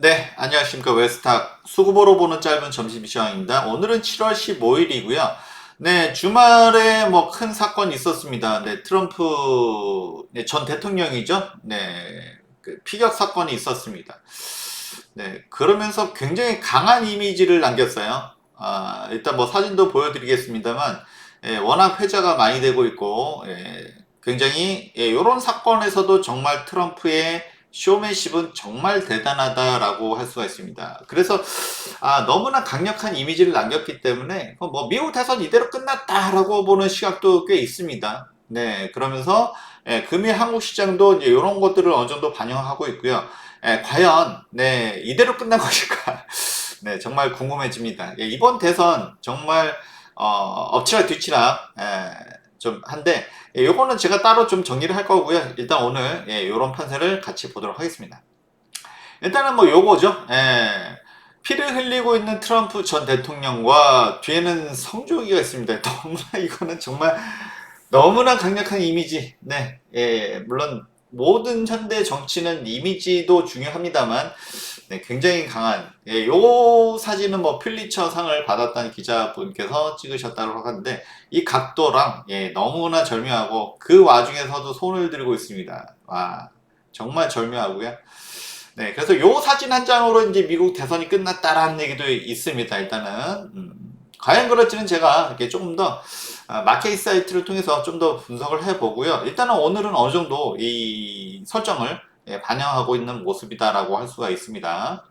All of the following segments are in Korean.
네, 안녕하십니까. 웨스탁 수급으로 보는 짧은 점심 시황입니다. 오늘은 7월 15일이고요. 네, 주말에 뭐 큰 사건이 있었습니다. 네, 트럼프 전 대통령이죠. 네, 그 피격 사건이 있었습니다. 네, 그러면서 굉장히 강한 이미지를 남겼어요. 일단 뭐 사진도 보여드리겠습니다만, 워낙 회자가 많이 되고 있고, 굉장히, 이런 사건에서도 정말 트럼프의 쇼맨십은 정말 대단하다라고 할 수가 있습니다. 그래서 너무나 강력한 이미지를 남겼기 때문에 뭐 미국 대선 이대로 끝났다라고 보는 시각도 꽤 있습니다. 네, 그러면서 금일 한국 시장도 이제 이런 것들을 어느 정도 반영하고 있고요. 과연 네 이대로 끝난 것일까? 네, 정말 궁금해집니다. 이번 대선 정말 엎치락 뒤치락 좀 한데 요거는 제가 따로 좀 정리를 할 거고요. 일단 오늘 요런 판세를 같이 보도록 하겠습니다. 일단은 뭐 요거죠. 피를 흘리고 있는 트럼프 전 대통령과 뒤에는 성조기가 있습니다. 너무나 이거는 정말 너무나 강력한 이미지. 네, 물론 모든 현대 정치는 이미지도 중요합니다만, 네, 굉장히 강한. 요 사진은 뭐 필리처 상을 받았다는 기자분께서 찍으셨다고 하는데, 이 각도랑 너무나 절묘하고 그 와중에서도 손을 들고 있습니다. 와, 정말 절묘하고요. 네, 그래서 요 사진 한 장으로 이제 미국 대선이 끝났다라는 얘기도 있습니다. 일단은 과연 그럴지는 제가 이렇게 조금 더 마켓 사이트를 통해서 좀 더 분석을 해보고요. 일단은 오늘은 어느 정도 이 설정을 반영하고 있는 모습이다라고 할 수가 있습니다.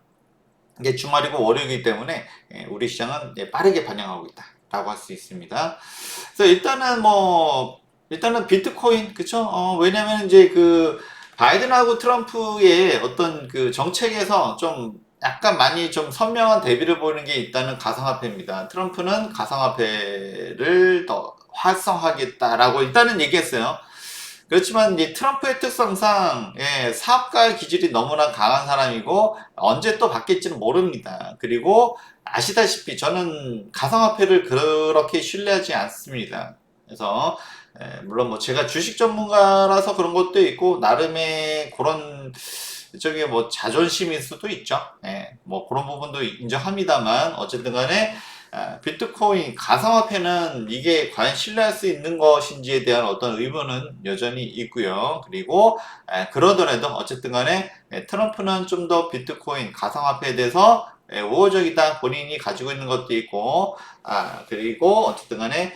이게 주말이고 월요일이기 때문에 우리 시장은 빠르게 반영하고 있다라고 할 수 있습니다. 그래서 일단은 비트코인 그쵸? 왜냐면 이제 그 바이든하고 트럼프의 어떤 그 정책에서 좀 약간 많이 좀 선명한 대비를 보이는 게 일단은 가상화폐입니다. 트럼프는 가상화폐를 더 활성화하겠다라고 일단은 얘기했어요. 그렇지만 이제 트럼프의 특성상 사업가 기질이 너무나 강한 사람이고 언제 또 바뀔지는 모릅니다. 그리고 아시다시피 저는 가상화폐를 그렇게 신뢰하지 않습니다. 그래서 물론 뭐 제가 주식 전문가라서 그런 것도 있고 나름의 그런 저기 뭐 자존심일 수도 있죠. 뭐 그런 부분도 인정합니다만 어쨌든 간에 비트코인 가상화폐는 이게 과연 신뢰할 수 있는 것인지에 대한 어떤 의문은 여전히 있고요. 그리고 그러더라도 어쨌든 간에 트럼프는 좀 더 비트코인 가상화폐에 대해서 우호적이다. 본인이 가지고 있는 것도 있고 그리고 어쨌든 간에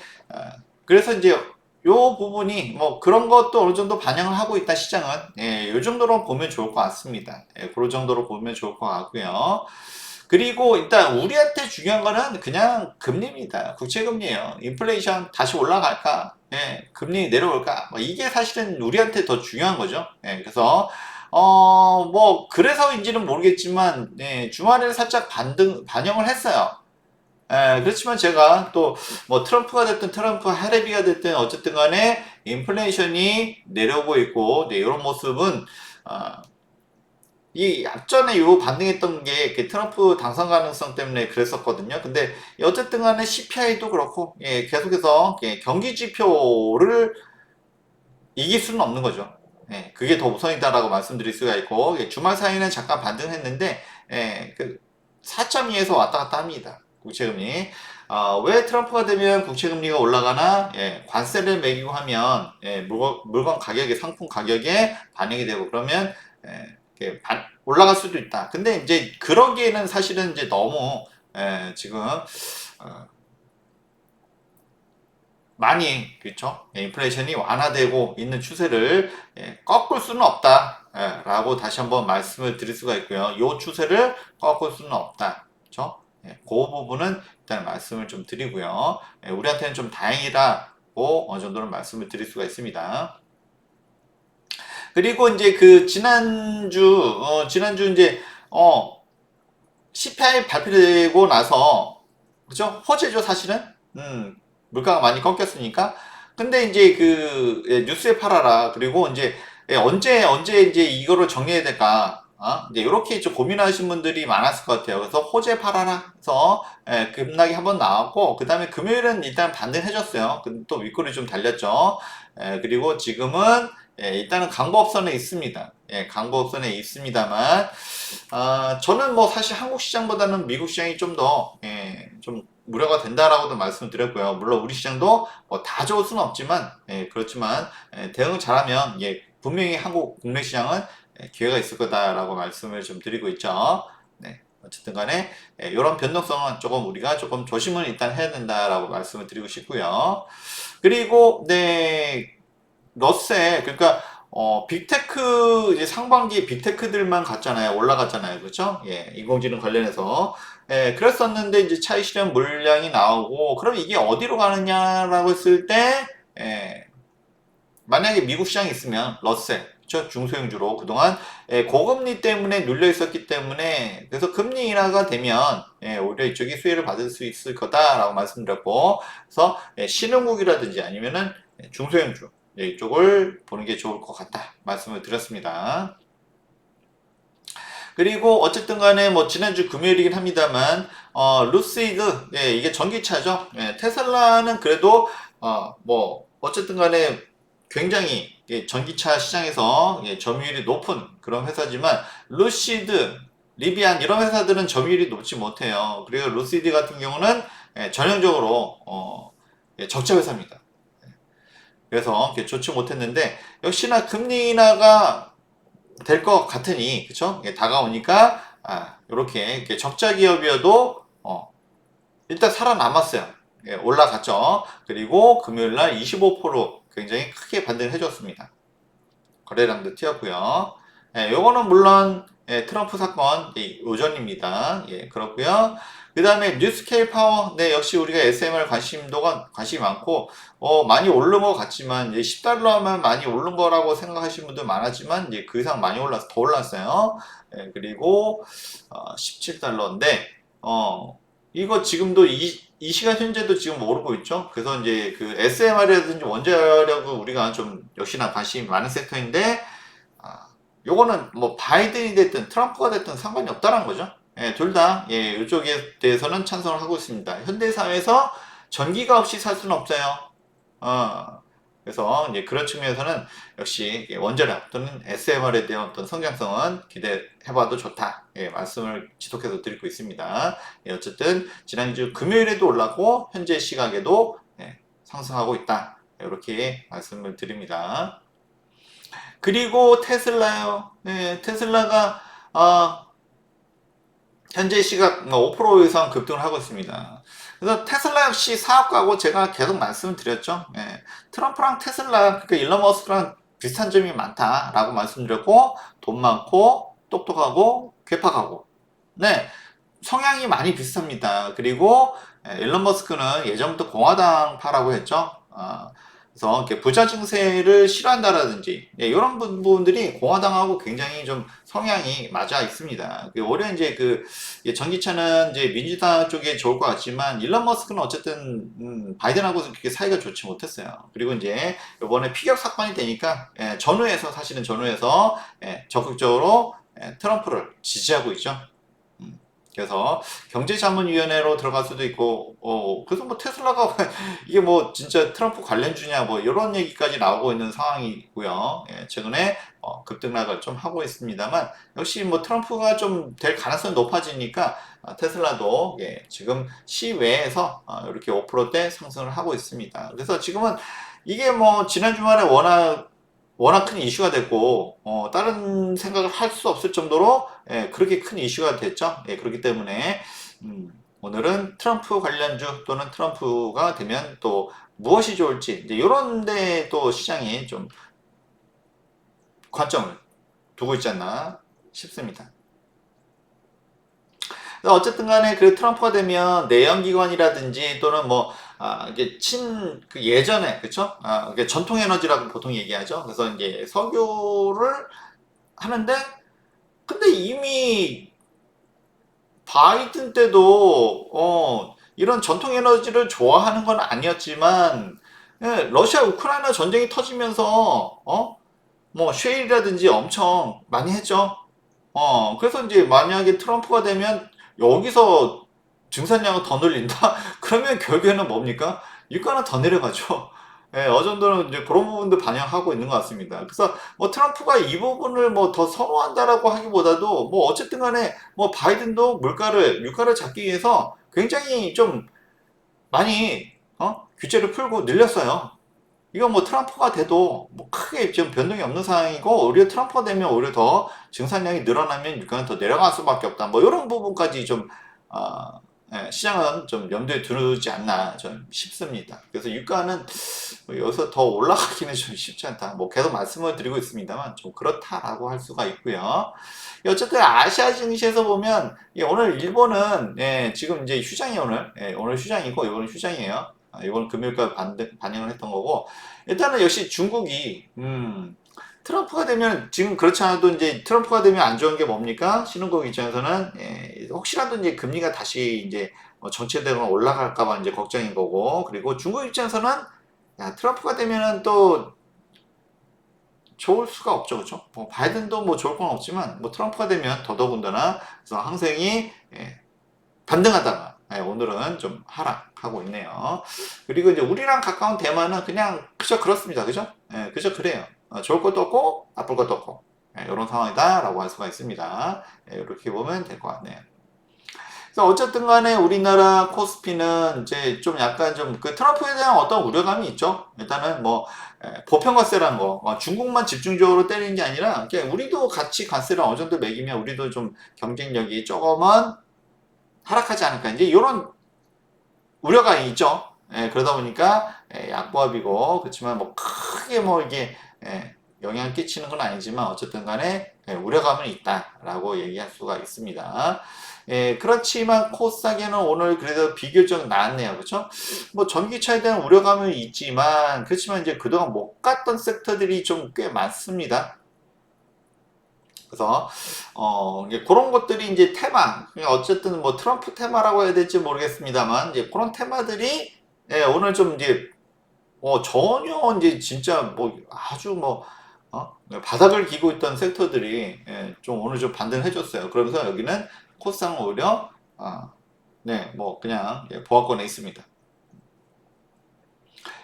그래서 이제 요 부분이 뭐 그런 것도 어느 정도 반영을 하고 있다 시장은 요 정도로 보면 좋을 것 같습니다. 그런 정도로 보면 좋을 것 같고요. 그리고 일단 우리한테 중요한 거는 그냥 금리입니다. 국채금리예요. 인플레이션 다시 올라갈까? 금리 내려올까? 뭐 이게 사실은 우리한테 더 중요한 거죠. 그래서 뭐 그래서인지는 모르겠지만 주말에 살짝 반영을 했어요. 그렇지만 제가 또 뭐 트럼프가 됐든 트럼프 하레비가 됐든 어쨌든 간에 인플레이션이 내려오고 있고 이런 모습은 어, 이 앞전에 요 반등했던 게 트럼프 당선 가능성 때문에 그랬었거든요. 근데 어쨌든 간에 CPI도 그렇고 계속해서 경기 지표를 이길 수는 없는 거죠. 그게 더 우선이다라고 말씀드릴 수가 있고 주말 사이는 잠깐 반등했는데 그 4.2에서 왔다 갔다 합니다. 국채금리. 왜 트럼프가 되면 국채금리가 올라가나? 관세를 매기고 하면 물건 가격에 상품 가격에 반영이 되고 그러면 올라갈 수도 있다. 근데 이제 그러기에는 사실은 이제 너무 지금 많이 그렇죠. 인플레이션이 완화되고 있는 추세를 꺾을 수는 없다. 라고 다시 한번 말씀을 드릴 수가 있고요. 이 추세를 꺾을 수는 없다. 그렇죠? 그 부분은 일단 말씀을 좀 드리고요. 우리한테는 좀 다행이다고 어느 정도는 말씀을 드릴 수가 있습니다. 그리고 이제 그 지난주 이제 CPI 발표되고 나서 그죠? 호재죠 사실은. 물가가 많이 꺾였으니까. 근데 이제 그 뉴스에 팔아라. 그리고 이제 언제 이제 이거를 정리해야 될까? 이제 이렇게 좀 고민하시는 분들이 많았을 것 같아요. 그래서 호재 팔아라. 해서 급락이 한번 나왔고 그 다음에 금요일은 일단 반등해줬어요. 근데 또 윗골이 좀 달렸죠. 그리고 지금은 일단은 강보합선에 있습니다. 강보선에 있습니다만, 저는 뭐 사실 한국 시장보다는 미국 시장이 좀 더, 좀 우려가 된다라고도 말씀드렸고요. 물론 우리 시장도 뭐 다 좋을 수는 없지만, 그렇지만, 대응 잘하면, 분명히 한국 국내 시장은 기회가 있을 거다라고 말씀을 좀 드리고 있죠. 네. 어쨌든 간에, 이런 변동성은 조금 우리가 조금 조심을 일단 해야 된다라고 말씀을 드리고 싶고요. 그리고, 네, 러셀, 그러니까, 빅테크, 이제 상반기 빅테크들만 갔잖아요. 올라갔잖아요. 그렇죠? 인공지능 관련해서. 그랬었는데, 이제 차익 실현 물량이 나오고, 그럼 이게 어디로 가느냐라고 했을 때, 만약에 미국 시장이 있으면, 러셀, 그렇죠? 중소형주로 그동안 고금리 때문에 눌려 있었기 때문에, 그래서 금리 인하가 되면, 오히려 이쪽이 수혜를 받을 수 있을 거다라고 말씀드렸고, 그래서 신흥국이라든지 아니면은 중소형주, 이쪽을 보는 게 좋을 것 같다 말씀을 드렸습니다. 그리고 어쨌든 간에 뭐 지난주 금요일이긴 합니다만 루시드, 이게 전기차죠. 테슬라는 그래도 뭐 어쨌든 간에 굉장히 전기차 시장에서 점유율이 높은 그런 회사지만 루시드, 리비안 이런 회사들은 점유율이 높지 못해요. 그리고 루시드 같은 경우는 전형적으로 적자 회사입니다. 그래서 좋지 못했는데 역시나 금리 인하가 될 것 같으니 그쵸? 다가오니까 이렇게 적자 기업이어도 일단 살아남았어요. 올라갔죠. 그리고 금요일날 25% 굉장히 크게 반등을 해줬습니다. 거래량도 튀었고요. 요거는 물론 트럼프 사건 오전입니다. 그렇고요. 그 다음에 뉴스케일 파워, 역시 우리가 SMR 관심이 많고 많이 오른 것 같지만 10달러면 많이 오른 거라고 생각하시는 분들 많았지만 그 이상 많이 더 올랐어요. 그리고 17달러인데 이거 지금도 이 시간 현재도 지금 오르고 있죠. 그래서 이제 그 SMR이라든지 원자력은 우리가 좀 역시나 관심이 많은 섹터인데 요거는 뭐 바이든이 됐든 트럼프가 됐든 상관이 없다는 거죠. 둘 다 이쪽에 대해서는 찬성을 하고 있습니다. 현대사회에서 전기가 없이 살 수는 없어요. 그래서 이제 그런 측면에서는 역시 원자력 또는 SMR에 대한 어떤 성장성은 기대해봐도 좋다. 말씀을 지속해서 드리고 있습니다. 어쨌든 지난주 금요일에도 올랐고 현재 시각에도 상승하고 있다. 이렇게 말씀을 드립니다. 그리고 테슬라요. 테슬라가 현재 시각 5% 이상 급등을 하고 있습니다. 그래서 테슬라 역시 사업가고 제가 계속 말씀을 드렸죠. 트럼프랑 테슬라, 그러니까 일론 머스크랑 비슷한 점이 많다라고 말씀드렸고, 돈 많고, 똑똑하고, 괴팍하고, 성향이 많이 비슷합니다. 그리고 일론 머스크는 예전부터 공화당파라고 했죠. 그래서 이렇게 부자 증세를 싫어한다라든지 이런 부분들이 공화당하고 굉장히 좀 성향이 맞아 있습니다. 오히려 이제 그 전기차는 이제 민주당 쪽에 좋을 것 같지만 일론 머스크는 어쨌든 바이든하고 그렇게 사이가 좋지 못했어요. 그리고 이제 이번에 피격 사건이 되니까 사실은 전후에서 적극적으로 트럼프를 지지하고 있죠. 그래서 경제자문위원회로 들어갈 수도 있고, 그래서 뭐 테슬라가 이게 뭐 진짜 트럼프 관련주냐 뭐 이런 얘기까지 나오고 있는 상황이고요. 최근에 급등락을 좀 하고 있습니다만 역시 뭐 트럼프가 좀 될 가능성이 높아지니까 테슬라도 지금 시외에서 이렇게 5%대 상승을 하고 있습니다. 그래서 지금은 이게 뭐 지난 주말에 워낙 큰 이슈가 됐고 다른 생각을 할 수 없을 정도로 그렇게 큰 이슈가 됐죠. 그렇기 때문에 오늘은 트럼프 관련주 또는 트럼프가 되면 또 무엇이 좋을지 이런 데 또 시장이 좀 관점을 두고 있지 않나 싶습니다. 어쨌든 간에 그 트럼프가 되면 내연기관이라든지 또는 뭐 이게 그 예전에 그쵸? 이게 전통 에너지라고 보통 얘기하죠. 그래서 이제 석유를 하는데 근데 이미 바이든 때도 이런 전통 에너지를 좋아하는 건 아니었지만 러시아 우크라이나 전쟁이 터지면서 뭐 쉐일이라든지 엄청 많이 했죠. 그래서 이제 만약에 트럼프가 되면 여기서 증산량을 더 늘린다? 그러면 결국에는 뭡니까? 유가는 더 내려가죠. 예, 어느 정도는 이제 그런 부분도 반영하고 있는 것 같습니다. 그래서 뭐 트럼프가 이 부분을 뭐 더 선호한다라고 하기보다도 뭐 어쨌든 간에 뭐 바이든도 유가를 잡기 위해서 굉장히 좀 많이 규제를 풀고 늘렸어요. 이거 뭐 트럼프가 돼도 뭐 크게 좀 변동이 없는 상황이고 오히려 트럼프가 되면 오히려 더 증산량이 늘어나면 유가는 더 내려갈 수밖에 없다. 뭐 이런 부분까지 좀 어, 시장은 좀 염두에 두지 않나 좀 싶습니다. 그래서 유가는 뭐 여기서 더 올라가기는 좀 쉽지 않다. 뭐 계속 말씀을 드리고 있습니다만 좀 그렇다라고 할 수가 있고요. 어쨌든 아시아 증시에서 보면 오늘 일본은 지금 이제 휴장이 오늘 휴장이고 이거는 휴장이에요. 이번 금요일까지 반영을 했던 거고 일단은 역시 중국이 트럼프가 되면 지금 그렇지 않아도 이제 트럼프가 되면 안 좋은 게 뭡니까? 신흥국 입장에서는 혹시라도 이제 금리가 다시 이제 정체되거나 올라갈까봐 이제 걱정인 거고 그리고 중국 입장에서는 야, 트럼프가 되면은 또 좋을 수가 없죠, 그죠? 뭐 바이든도 뭐 좋을 건 없지만 뭐 트럼프가 되면 더더군다나 그래서 항생이 반등하다가 오늘은 좀 하락하고 있네요. 그리고 이제 우리랑 가까운 대만은 그냥 그저 그렇습니다. 그죠? 그저 그래요. 좋을 것도 없고 나쁠 것도 없고 이런 상황이다라고 할 수가 있습니다. 이렇게 보면 될 것 같네요. 그래서 어쨌든 간에 우리나라 코스피는 이제 좀 약간 좀 그 트럼프에 대한 어떤 우려감이 있죠. 일단은 뭐 보편과세라는 거 중국만 집중적으로 때리는 게 아니라 우리도 같이 관세를 어느 정도 매기면 우리도 좀 경쟁력이 조금은 하락하지 않을까 이제 이런 우려가 있죠. 그러다 보니까 약보합이고 그렇지만 뭐 크게 뭐 이게 영향을 끼치는 건 아니지만 어쨌든 간에 우려감은 있다라고 얘기할 수가 있습니다. 그렇지만 코스닥에는 오늘 그래도 비교적 나았네요. 그렇죠? 뭐 전기차에 대한 우려감은 있지만 그렇지만 이제 그동안 못 갔던 섹터들이 좀 꽤 많습니다. 그래서 이제 그런 것들이 이제 테마, 그러니까 어쨌든 뭐 트럼프 테마라고 해야 될지 모르겠습니다만 이제 그런 테마들이 오늘 좀 이제 전혀 이제 진짜 뭐 아주 뭐 바닥을 기고 있던 섹터들이 좀 오늘 좀 반등을 해줬어요. 그러면서 여기는 코스닥은 오히려 네, 뭐 그냥 보합권에 있습니다.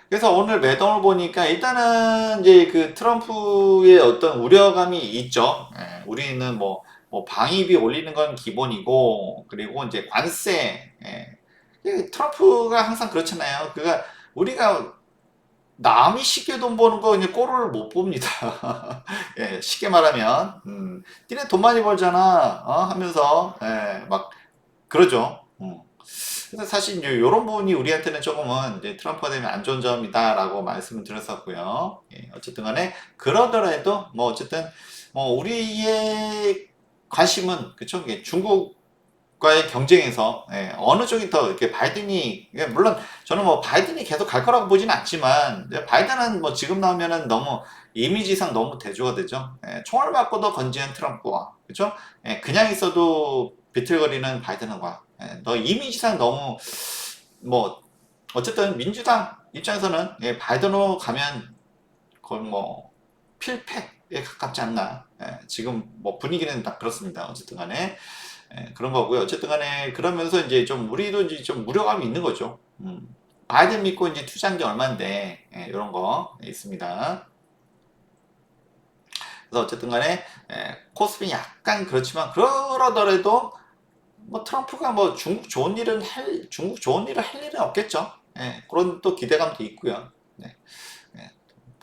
그래서 오늘 매동을 보니까 일단은 이제 그 트럼프의 어떤 우려감이 있죠. 우리는 뭐 방위비 올리는 건 기본이고 그리고 이제 관세. 트럼프가 항상 그렇잖아요. 그가 우리가 남이 쉽게 돈 버는 거 이제 꼴을 못 봅니다. 쉽게 말하면 니네 돈 많이 벌잖아 하면서 막 그러죠. 그래서 사실 이제 이런 부분이 우리한테는 조금은 이제 트럼프가 되면 안 좋은 점이다라고 말씀을 드렸었고요. 어쨌든 간에 그러더라도 뭐 어쨌든 뭐 우리의 관심은 그쵸? 중국과의 경쟁에서 어느 쪽이 더 이렇게 바이든이 물론 저는 뭐 바이든이 계속 갈 거라고 보지는 않지만 바이든은 뭐 지금 나오면은 너무 이미지상 너무 대조가 되죠. 총알 맞고도 건지는 트럼프와 그죠? 그냥 있어도 비틀거리는 바이든과 너 이미지상 너무 뭐 어쨌든 민주당 입장에서는 바이든으로 가면 거의 뭐 필패에 가깝지 않나 지금 뭐 분위기는 다 그렇습니다. 어쨌든 간에 그런 거고요. 어쨌든 간에 그러면서 이제 좀 우리도 이제 좀 무력감이 있는 거죠. 바이든 믿고 이제 투자한 게 얼마인데 이런 거 있습니다. 그래서 어쨌든 간에 코스피 약간 그렇지만 그러더라도 뭐 트럼프가 뭐 중국 좋은 일을 할 일은 없겠죠. 그런 또 기대감도 있고요. 네.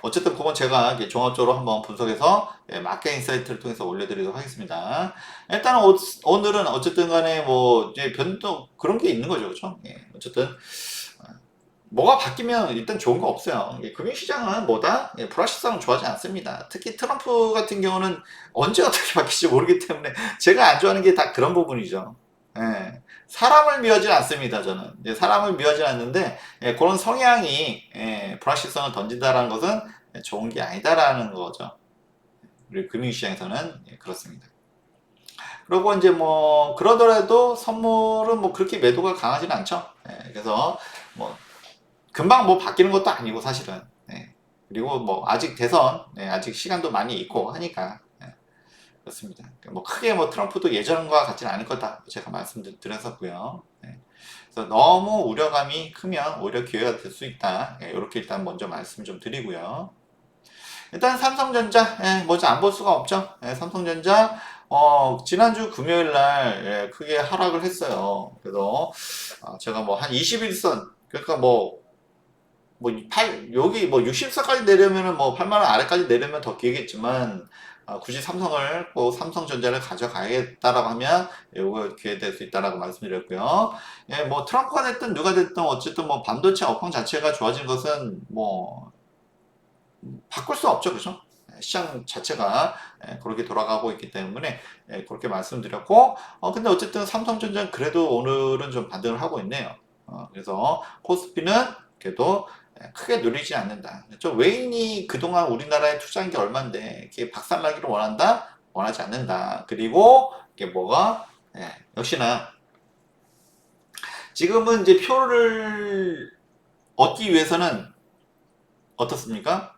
어쨌든 그건 제가 이제 종합적으로 한번 분석해서 마켓 인사이트를 통해서 올려드리도록 하겠습니다. 일단 오늘은 어쨌든 간에 뭐 이제 변동 그런 게 있는 거죠, 그렇죠? 어쨌든 뭐가 바뀌면 일단 좋은 거 없어요. 금융시장은 뭐다? 불확실성은 좋아하지 않습니다. 특히 트럼프 같은 경우는 언제 어떻게 바뀔지 모르기 때문에 제가 안 좋아하는 게 다 그런 부분이죠. 사람을 미워하지 않습니다, 저는. 사람을 미워하지 않는데, 그런 성향이, 불확실성을 던진다는 것은 좋은 게 아니다라는 거죠. 우리 금융시장에서는 그렇습니다. 그리고 이제 뭐, 그러더라도 선물은 뭐 그렇게 매도가 강하지는 않죠. 그래서 뭐, 금방 뭐 바뀌는 것도 아니고 사실은. 그리고 뭐 아직 대선 아직 시간도 많이 있고 하니까 그렇습니다. 뭐 크게 뭐 트럼프도 예전과 같지는 않을 거다 제가 말씀드렸었고요. 그래서 너무 우려감이 크면 오히려 기회가 될 수 있다. 이렇게 일단 먼저 말씀 좀 드리고요. 일단 삼성전자, 뭐지 안 볼 수가 없죠. 삼성전자, 지난주 금요일 날 크게 하락을 했어요. 그래서 제가 뭐 한 21선, 그러니까 여기 뭐 60선까지 내려면은 뭐 8만원 아래까지 내려면 더 길겠지만, 굳이 삼성을, 삼성전자를 가져가야겠다라고 하면, 요거 기회 될 수 있다라고 말씀드렸고요. 뭐 트럼프가 됐든 누가 됐든 어쨌든 뭐 반도체 업황 자체가 좋아진 것은 뭐, 바꿀 수 없죠. 그죠? 시장 자체가 그렇게 돌아가고 있기 때문에 그렇게 말씀드렸고, 근데 어쨌든 삼성전자는 그래도 오늘은 좀 반등을 하고 있네요. 그래서 코스피는 그래도 크게 누리지 않는다. 저 외인이 그동안 우리나라에 투자한 게 얼만데 이게 박살나기를 원한다? 원하지 않는다. 그리고 이게 뭐가 역시나 지금은 이제 표를 얻기 위해서는 어떻습니까?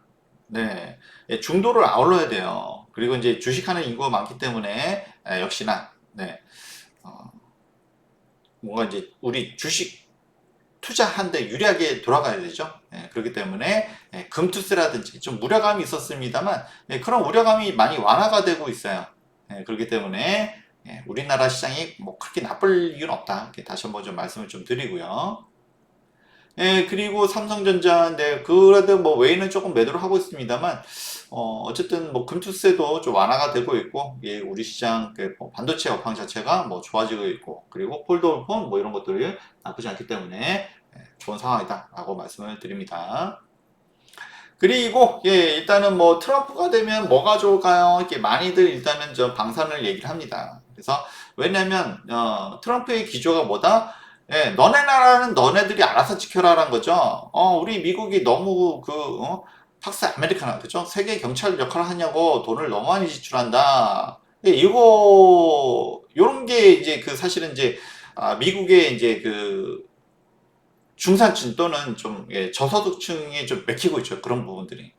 네, 중도를 아울러야 돼요. 그리고 이제 주식하는 인구가 많기 때문에 역시나 뭔가 이제 우리 주식 투자한데 유리하게 돌아가야 되죠. 그렇기 때문에 금투세라든지 좀 우려감이 있었습니다만 그런 우려감이 많이 완화가 되고 있어요. 그렇기 때문에 우리나라 시장이 뭐 그렇게 나쁠 이유는 없다. 이렇게 다시 한번 좀 말씀을 좀 드리고요. 그리고 삼성전자, 그래도 뭐 외에는 조금 매도를 하고 있습니다만, 어쨌든 뭐 금투세도 좀 완화가 되고 있고, 우리 시장 뭐 반도체 업황 자체가 뭐 좋아지고 있고, 그리고 폴더폰 뭐 이런 것들이 나쁘지 않기 때문에 좋은 상황이다라고 말씀을 드립니다. 그리고 일단은 뭐 트럼프가 되면 뭐가 좋을까요? 이렇게 많이들 일단은 저 방산을 얘기를 합니다. 그래서 왜냐면 트럼프의 기조가 뭐다? 너네 나라는 너네들이 알아서 지켜라라는 거죠. 우리 미국이 너무 팍스 아메리카나 그죠? 세계 경찰 역할을 하냐고 돈을 너무 많이 지출한다. 이거 요런 게 이제 사실은 이제 미국의 이제 중산층 또는 좀 저소득층이 좀 맥히고 있죠. 그런 부분들이.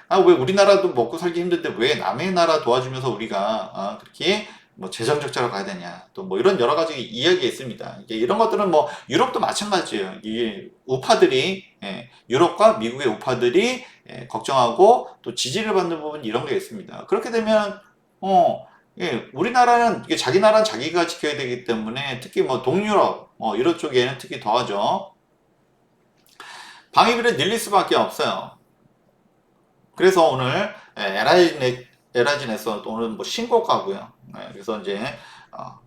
왜 우리나라도 먹고 살기 힘든데 왜 남의 나라 도와주면서 우리가 그렇게 뭐 재정 적자로 가야 되냐. 또 뭐 이런 여러 가지 이야기가 있습니다. 이런 것들은 뭐 유럽도 마찬가지예요. 이게 우파들이 유럽과 미국의 우파들이 걱정하고 또 지지를 받는 부분 이런 게 있습니다. 그렇게 되면 우리나라는 이게 자기 나라는 자기가 지켜야 되기 때문에 특히 뭐 동유럽 이런 쪽에는 특히 더하죠. 방위비를 늘릴 수밖에 없어요. 그래서 오늘 에라진에서 오늘 뭐 신고가고요. 그래서 이제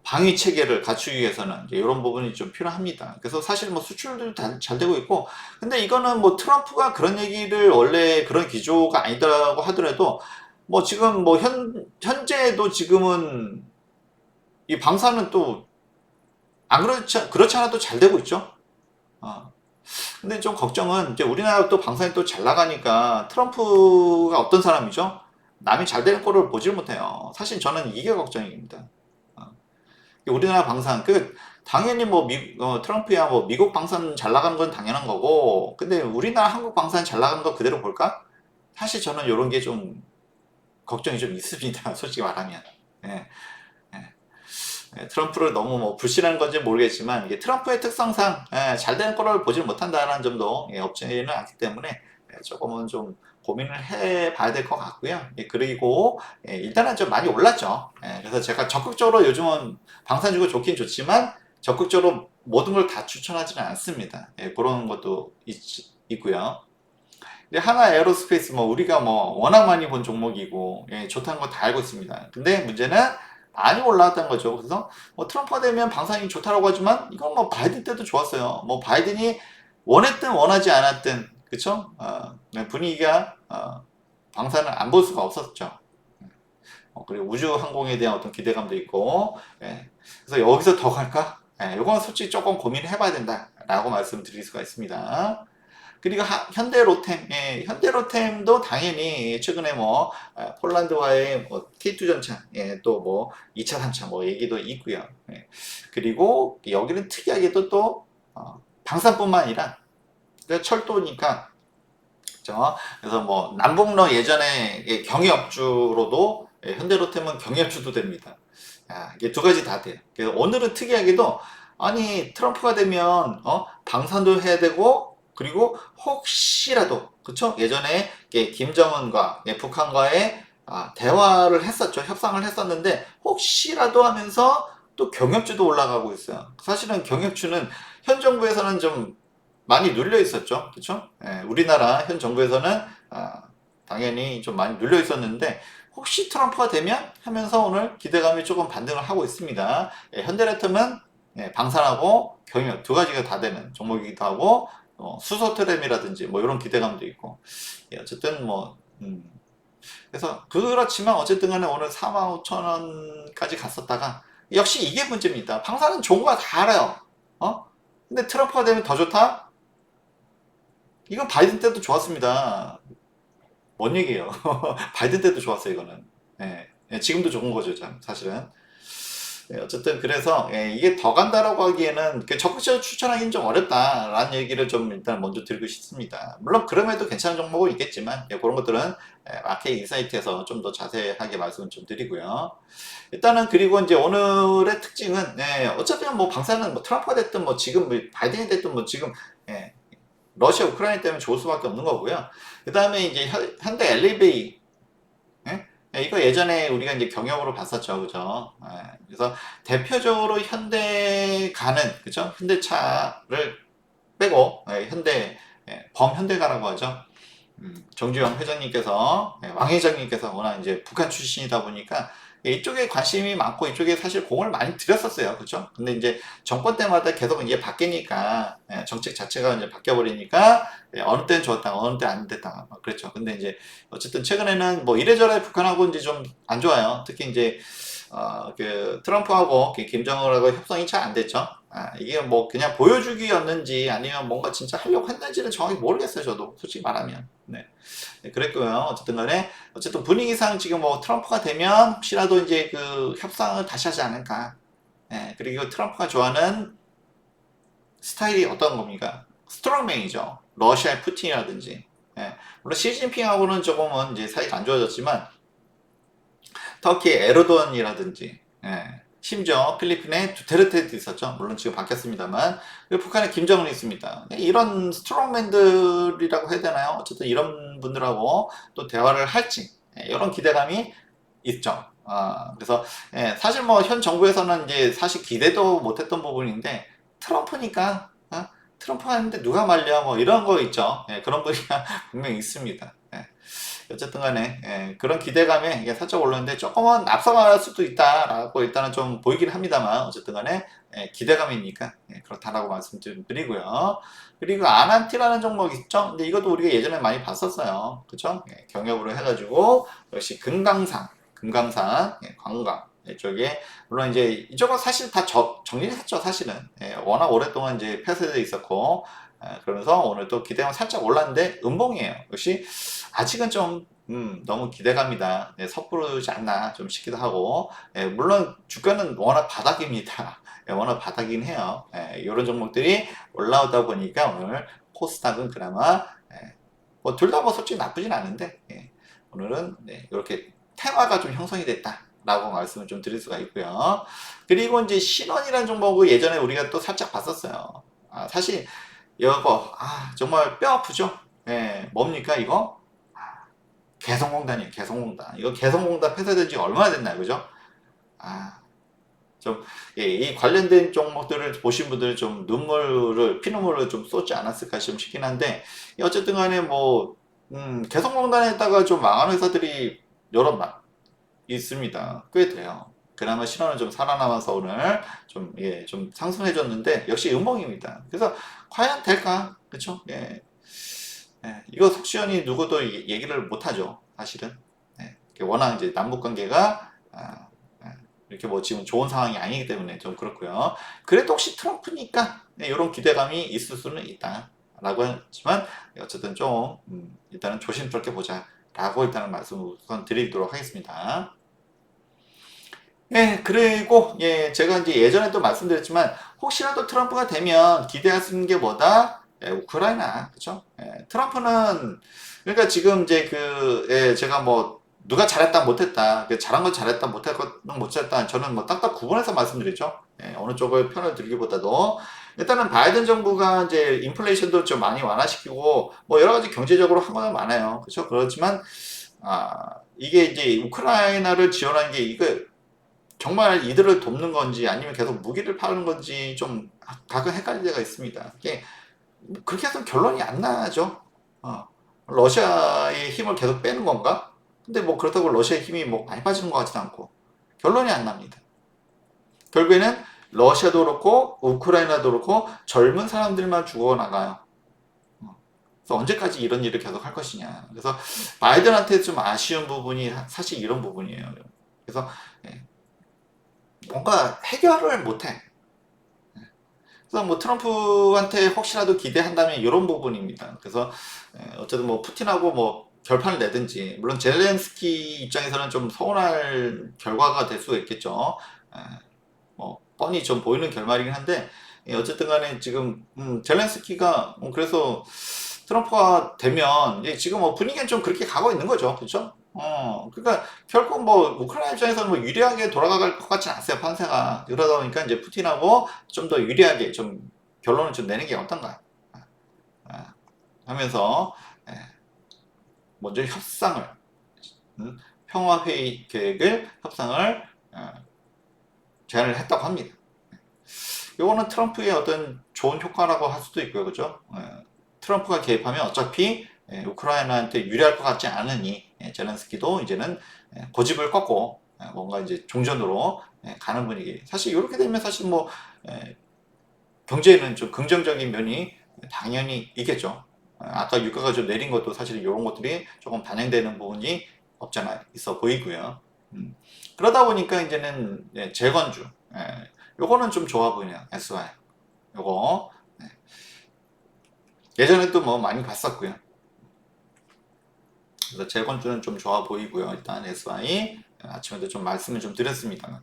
방위 체계를 갖추기 위해서는 이제 이런 부분이 좀 필요합니다. 그래서 사실 뭐 수출도 잘 되고 있고, 근데 이거는 뭐 트럼프가 그런 얘기를 원래 그런 기조가 아니다라고 하더라도 뭐 지금 뭐 현재도 지금은 이 방사는 또 안 그렇지 않아도 잘 되고 있죠. 근데 좀 걱정은 이제 우리나라 또 방산이 또 잘 나가니까 트럼프가 어떤 사람이죠? 남이 잘 되는 꼴을 보질 못해요. 사실 저는 이게 걱정입니다. 어, 우리나라 방산 당연히 뭐 트럼프야 뭐 미국 방산 잘 나가는 건 당연한 거고, 근데 우리나라 한국 방산 잘 나가는 거 그대로 볼까? 사실 저는 이런 게 좀 걱정이 좀 있습니다. 솔직히 말하면. 예, 예. 트럼프를 너무 뭐 불신하는 건지 모르겠지만 이게 트럼프의 특성상 잘 되는 거를 보질 못한다는 점도 없지는 않기 때문에 조금은 좀 고민을 해봐야 될 것 같고요. 그리고 일단은 좀 많이 올랐죠. 그래서 제가 적극적으로 요즘은 방산주가 좋긴 좋지만 적극적으로 모든 걸 다 추천하지는 않습니다. 그런 것도 있고요. 하나 에어로스페이스 뭐 우리가 뭐 워낙 많이 본 종목이고 좋다는 거 다 알고 있습니다. 근데 문제는 많이 올라왔다는 거죠. 그래서 뭐 트럼프가 되면 방산이 좋다라고 하지만 이건 뭐 바이든 때도 좋았어요. 뭐 바이든이 원했든 원하지 않았든 그쵸? 분위기가 방산을 안 볼 수가 없었죠. 그리고 우주 항공에 대한 어떤 기대감도 있고 그래서 여기서 더 갈까? 이건 솔직히 조금 고민을 해봐야 된다라고 말씀드릴 수가 있습니다. 그리고 현대로템, 현대로템도 당연히 최근에 뭐 폴란드와의 뭐 K2 전차, 또 뭐 2차, 3차 뭐 얘기도 있고요. 그리고 여기는 특이하게도 또 방산뿐만 아니라 철도니까 그래서 뭐 남북로 예전에 경유업주로도 현대로템은 경유업주도 됩니다. 이게 두 가지 다 돼요. 그래서 오늘은 특이하게도 아니, 트럼프가 되면, 방산도 해야 되고, 그리고 혹시라도, 그쵸? 예전에 김정은과 북한과의 대화를 했었죠. 협상을 했었는데, 혹시라도 하면서 또 경협주도 올라가고 있어요. 사실은 경협주는 현 정부에서는 좀 많이 눌려 있었죠. 그쵸? 예, 우리나라 현 정부에서는 당연히 좀 많이 눌려 있었는데, 혹시 트럼프가 되면 하면서 오늘 기대감이 조금 반등을 하고 있습니다. 예, 현대레톰은 방산하고 경영 두 가지가 다 되는 종목이기도 하고 수소트램이라든지 뭐 이런 기대감도 있고 예, 어쨌든 뭐 그래서 그렇지만 어쨌든 간에 오늘 45,000원까지 갔었다가 역시 이게 문제입니다. 방산은 좋은 거 다 알아요. 근데 트럼프가 되면 더 좋다? 이건 바이든 때도 좋았습니다. 뭔 얘기예요? 바이든 때도 좋았어요, 이거는. 예, 예, 지금도 좋은 거죠, 참, 사실은. 예, 어쨌든 그래서 이게 더 간다라고 하기에는 적극적으로 추천하기는 좀 어렵다라는 얘기를 좀 일단 먼저 드리고 싶습니다. 물론 그럼에도 괜찮은 종목은 있겠지만 그런 것들은 마켓 인사이트에서 좀 더 자세하게 말씀을 좀 드리고요. 일단은 그리고 이제 오늘의 특징은 어차피 뭐 방사는 뭐 트럼프가 됐든 뭐 지금 뭐 바이든이 됐든 뭐 지금 예, 러시아 우크라이나 때문에 좋을 수밖에 없는 거고요. 그 다음에 이제 현대 엘리베이 이거 예전에 우리가 이제 경영으로 봤었죠, 그죠? 그래서 대표적으로 현대가는 그죠? 현대차를 빼고 현대 범현대가라고 하죠. 정주영 회장님께서 왕 회장님께서 워낙 이제 북한 출신이다 보니까 이쪽에 관심이 많고 이쪽에 사실 공을 많이 들였었어요, 그렇죠? 근데 이제 정권 때마다 계속 이제 바뀌니까 정책 자체가 이제 바뀌어 버리니까 어느 때는 좋았다, 어느 때 안 됐다, 그랬죠. 근데 이제 어쨌든 최근에는 뭐 이래저래 북한하고 이제 좀 안 좋아요. 특히 이제 그 트럼프하고 김정은하고 협상이 잘 안 됐죠. 이게 뭐 그냥 보여주기였는지 아니면 뭔가 진짜 하려고 했는지는 정확히 모르겠어요, 저도 솔직히 말하면. 네. 네, 그랬고요. 어쨌든 간에 어쨌든 분위기상 지금 뭐 트럼프가 되면 혹시라도 이제 그 협상을 다시 하지 않을까. 그리고 트럼프가 좋아하는 스타일이 어떤 겁니까? 스트롱맨이죠. 러시아의 푸틴이라든지. 물론 시진핑하고는 조금은 이제 사이가 안 좋아졌지만 터키 에르도안이라든지 심지어 필리핀에 두테르테도 있었죠. 물론 지금 바뀌었습니다만 그리고 북한에 김정은이 있습니다. 이런 스트롱맨들이라고 해야 되나요? 어쨌든 이런 분들하고 또 대화를 할지 이런 기대감이 있죠. 그래서 사실 뭐 현 정부에서는 이제 사실 기대도 못했던 부분인데 트럼프니까 트럼프가 했는데 누가 말려 뭐 이런 거 있죠. 그런 분위기가 분명히 있습니다. 어쨌든 간에 그런 기대감에 이게 살짝 올랐는데 조금은 앞서갈 수도 있다라고 일단은 좀 보이긴 합니다만 어쨌든 간에 기대감이니까 그렇다라고 말씀 좀 드리고요. 그리고 아난티라는 종목 있죠? 근데 이것도 우리가 예전에 많이 봤었어요. 그쵸? 경협으로 해가지고 역시 금강산, 관광 이쪽에 물론 이제 이쪽은 사실 다 정리를 했죠, 사실은. 워낙 오랫동안 이제 폐쇄되어 있었고 그러면서 오늘 또 기대감 살짝 올랐는데 음봉이에요. 역시 아직은 좀 너무 기대감이다. 섣부르지 않나 좀 싶기도 하고 물론 주가는 워낙 바닥입니다. 워낙 바닥이긴 해요. 이런 종목들이 올라오다 보니까 오늘 코스닥은 그나마 뭐 둘 다 뭐 솔직히 나쁘진 않은데 오늘은 이렇게 테마가 좀 형성이 됐다. 라고 말씀을 좀 드릴 수가 있고요. 그리고 이제 신원이라는 종목을 예전에 우리가 또 살짝 봤었어요. 사실 이거 정말 뼈 아프죠? 뭡니까 이거? 개성공단이에요. 개성공단. 이거 개성공단 폐쇄된 지 얼마나 됐나요? 그죠? 좀, 이 관련된 종목들을 보신 분들은 좀 피눈물을 좀 쏟지 않았을까 싶긴 한데, 어쨌든 간에 뭐, 개성공단에다가 좀 망한 회사들이 여러 있습니다. 꽤 돼요. 그나마 신원은 좀 살아남아서 오늘 좀 상승해줬는데, 역시 음봉입니다. 그래서, 과연 될까? 그쵸? 이거 속시원히 누구도 얘기를 못하죠. 사실은. 워낙 이제 남북 관계가 이렇게 뭐 지금 좋은 상황이 아니기 때문에 좀 그렇고요. 그래도 혹시 트럼프니까 이런 기대감이 있을 수는 있다. 라고 했지만 어쨌든 좀 일단은 조심스럽게 보자. 라고 일단은 말씀을 우선 드리도록 하겠습니다. 그리고 제가 이제 예전에도 말씀드렸지만 혹시라도 트럼프가 되면 기대할 수 있는 게 뭐다? 우크라이나, 그죠? 트럼프는 그러니까 지금 이제 제가 뭐 누가 잘했다 못했다, 잘한 건 잘했다 못했다 저는 뭐 딱딱 구분해서 말씀드리죠. 어느 쪽을 편을 들기보다도 일단은 바이든 정부가 이제 인플레이션도 좀 많이 완화시키고 뭐 여러 가지 경제적으로 한 건 많아요. 그렇죠? 그렇지만 이게 이제 우크라이나를 지원한 게 이거 정말 이들을 돕는 건지 아니면 계속 무기를 파는 건지 좀 가끔 헷갈릴 때가 있습니다. 이게 그렇게 해서 결론이 안 나죠. 러시아의 힘을 계속 빼는 건가? 근데 뭐 그렇다고 러시아의 힘이 뭐 많이 빠지는 것 같지도 않고 결론이 안 납니다. 결국에는 러시아도 그렇고 우크라이나도 그렇고 젊은 사람들만 죽어나가요. 그래서 언제까지 이런 일을 계속 할 것이냐. 그래서 바이든한테 좀 아쉬운 부분이 사실 이런 부분이에요. 그래서 뭔가 해결을 못해. 그래서 뭐 트럼프한테 혹시라도 기대한다면 이런 부분입니다. 그래서 어쨌든 뭐 푸틴하고 뭐 결판을 내든지 물론 젤렌스키 입장에서는 좀 서운할 결과가 될 수가 있겠죠. 뭐 뻔히 좀 보이는 결말이긴 한데 어쨌든 간에 지금 젤렌스키가 그래서 트럼프가 되면 지금 뭐 분위기는 좀 그렇게 가고 있는 거죠. 그렇죠? 그러니까 결국 뭐 우크라이나 입장에서는 뭐 유리하게 돌아갈 것 같지는 않아요. 판세가. 그러다 보니까 이제 푸틴하고 좀 더 유리하게 좀 결론을 좀 내는 게 어떤가 하면서 먼저 협상을 평화회의 계획을 협상을 제안을 했다고 합니다. 이거는 트럼프의 어떤 좋은 효과라고 할 수도 있고요, 그죠? 트럼프가 개입하면 어차피 우크라이나한테 유리할 것 같지 않으니 젤렌스키도 이제는 고집을 꺾고 뭔가 이제 종전으로 가는 분위기. 사실 이렇게 되면 사실 뭐 경제에는 좀 긍정적인 면이 당연히 있겠죠. 아까 유가가 좀 내린 것도 사실 이런 것들이 조금 반영되는 부분이 없잖아 있어 보이고요. 그러다 보니까 이제는 재건주. 요거는 좀 좋아 보이네요. SY. 요거 예전에도 뭐 많이 봤었고요. 그래서 재건주는 좀 좋아 보이고요. 일단 SY 아침에도 좀 말씀을 좀 드렸습니다.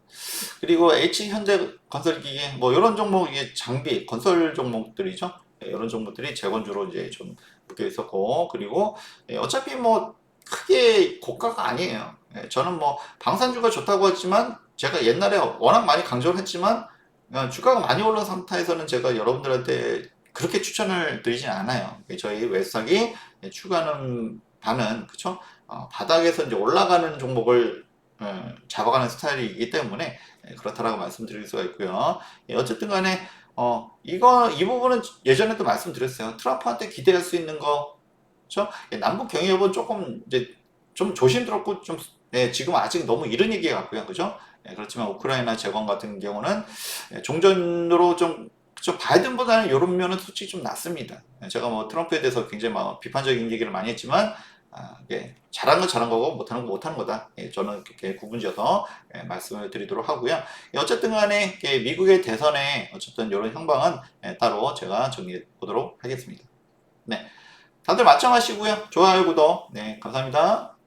그리고 H현대건설기계 뭐 이런 종목 이게 장비 건설 종목들이죠. 이런 종목들이 재건주로 이제 좀 묶여 있었고 그리고 어차피 뭐 크게 고가가 아니에요. 저는 뭐 방산주가 좋다고 했지만 제가 옛날에 워낙 많이 강조를 했지만 주가가 많이 오른 상태에서는 제가 여러분들한테 그렇게 추천을 드리진 않아요. 저희 외삭이 추가는 반은 그쵸? 바닥에서 이제 올라가는 종목을 잡아가는 스타일이기 때문에 그렇다라고 말씀드릴 수가 있고요. 어쨌든 간에 이 부분은 예전에도 말씀드렸어요. 트럼프한테 기대할 수 있는 거, 그렇죠? 남북 경협은 조금 이제 좀 조심스럽고 좀 지금 아직 너무 이른 얘기 같고요, 그죠? 그렇지만 우크라이나 재건 같은 경우는 종전으로 좀 바이든보다는 이런 면은 솔직히 좀 낫습니다. 제가 뭐 트럼프에 대해서 굉장히 막 비판적인 얘기를 많이 했지만 잘한 건 잘한 거고 못하는 건 못하는 거다. 저는 그렇게 구분지어서 말씀을 드리도록 하고요. 어쨌든 간에 미국의 대선에 어쨌든 이런 형방은 따로 제가 정리해 보도록 하겠습니다. 네. 다들 마찬가지고요. 좋아요, 구독. 네, 감사합니다.